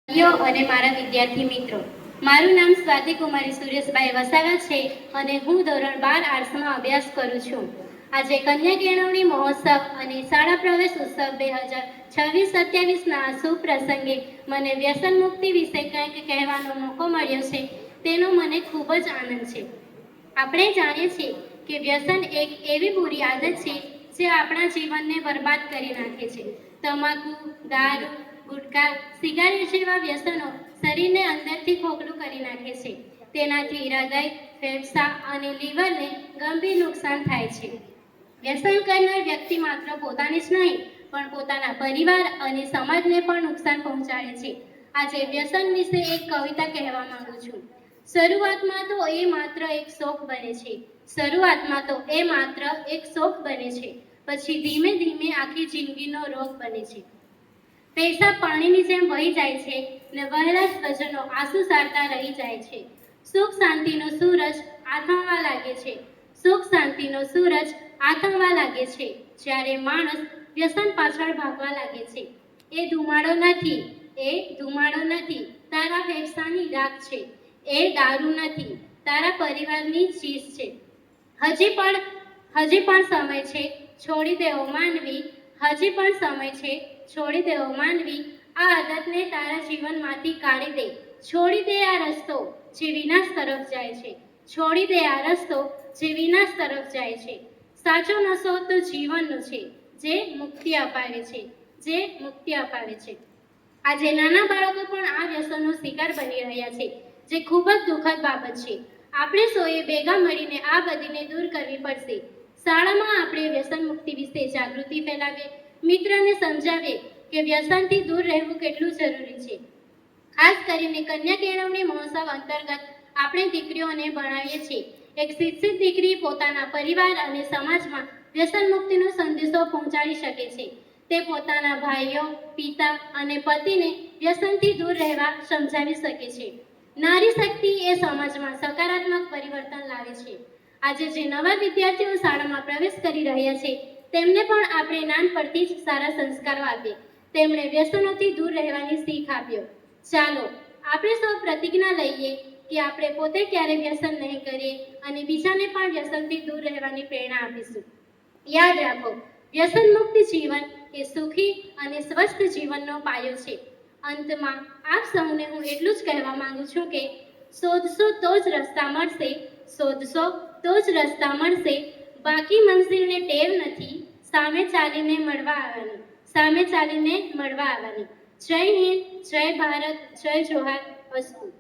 યો અને મારા વિદ્યાર્થી મિત્રો, મારું નામ સ્વાતિ કુમારી સુરેશભાઈ વસાવા છે અને હું ધોરણ 12 આર્ટ્સમાં અભ્યાસ કરું છું. આજે કન્યા કેળવણી મહોત્સવ અને શાળા પ્રવેશ ઉત્સવ 2026-27ના શુભ પ્રસંગે મને વ્યસન મુક્તિ વિશે કંઈક કહેવાનો મોકો મળ્યો છે, તેનો મને ખૂબ જ આનંદ છે. આપણે જાણીએ છીએ કે વ્યસન એક એવી બુરી આદત છે જે આપણા જીવનને બરબાદ કરી નાખે છે. તમાકુ, દારૂ, ગુટખા, સિગારેટ જેવા વ્યસનો શરીરને અંદરથી ખોખલું કરી નાખે છે. તેનાથી હૃદય, ફેફસાં અને લીવરને ગંભીર નુકસાન થાય છે. વ્યસન કરનાર વ્યક્તિ માત્ર પોતાને જ નહીં પણ પોતાના પરિવાર અને સમાજને પણ નુકસાન પહોંચાડે છે. આજે વ્યસન વિશે એક કવિતા કહેવા માંગુ છું. શરૂઆતમાં તો એ માત્ર એક શોખ બને છે. શરૂઆતમાં તો એ માત્ર એક શોખ બને છે, પછી ધીમે ધીમે આખી જિંદગીનો રોગ બને છે. પૈસા પાણીની જેમ વહી જાય છે ને વહેલા સ્વજનો આંસુ સારતા રહી જાય છે. સુખ શાંતિનો સૂરજ આથમવા લાગે છે. સુખ શાંતિનો સૂરજ આથમવા લાગે છે જ્યારે માણસ વ્યસન પાછળ ભાગવા લાગે છે. એ ધુમાડો નથી, એ ધુમાડો નથી, તારા ફેફસાની રાખ છે. એ દારૂ નથી, તારા પરિવારની ચીજ છે. હજી પણ સમય છે, છોડી દેવો માનવી. હજી પણ સમય છે, છોડી દેવો માનવી. આ આદતને તારા જીવનમાંથી કાઢી દે. છોડી દે આ રસ્તો જે વિનાશ તરફ જાય છે. છોડી દે આ રસ્તો જે વિનાશ તરફ જાય છે. સાચો નશો તો જીવનનો છે, જે મુક્તિ અપાવે છે, જે મુક્તિ અપાવે છે. આજે નાના બાળકો પણ આ વ્યસનનો શિકાર બની રહ્યા છે, જે ખૂબ જ દુઃખદ બાબત છે. આપણે સૌએ ભેગા મળીને આ બદીને દૂર કરવી પડશે. શાળામાં આપણે વ્યસન મુક્તિ વિશે જાગૃતિ ફેલાવીએ, મિત્રને સમજાવીએ કે વ્યસનથી દૂર રહેવું કેટલું જરૂરી છે. ખાસ કરીને કન્યા કેળવણી મહોત્સવ અંતર્ગત આપણે દીકરીઓને ભણાવીએ છીએ. એક શિક્ષિત દીકરી પોતાના પરિવાર અને સમાજમાં વ્યસન મુક્તિનો સંદેશો પહોંચાડી શકે છે. તે પોતાના ભાઈઓ, પિતા અને પતિને વ્યસનથી દૂર રહેવા સમજાવી શકે છે. નારી શક્તિ એ સમાજમાં સકારાત્મક પરિવર્તન લાવે છે. આજે જે નવા વિદ્યાર્થીઓ શાળામાં પ્રવેશ કરી રહ્યા છે, તેમને પણ આપણે નાનપણથી જ સારા સંસ્કારો આપીએ. તેમણે વ્યસનોથી દૂર રહેવાની શીખ આપ્યો. ચાલો આપણે સૌ પ્રતિજ્ઞા લઈએ કે આપણે પોતે ક્યારેય વ્યસન નહીં કરીએ અને બીજાને પણ વ્યસનથી દૂર રહેવાની પ્રેરણા આપીશું. યાદ રાખો, વ્યસન મુક્ત જીવન એ સુખી અને સ્વસ્થ જીવનનો પાયો છે. અંતમાં આપ સૌને હું એટલું જ કહેવા માંગુ છું કે શોધશો તો જ રસ્તા મળશે, શોધશો તો જ રસ્તા મળશે. બાકી મંઝિલને ટેવ નથી, સામે ચાલીને મળવા આવવાની, સામે ચાલીને મળવા આવવાની. જય હિન્દ, જય ભારત, જય જોહાર. અસ્તુ.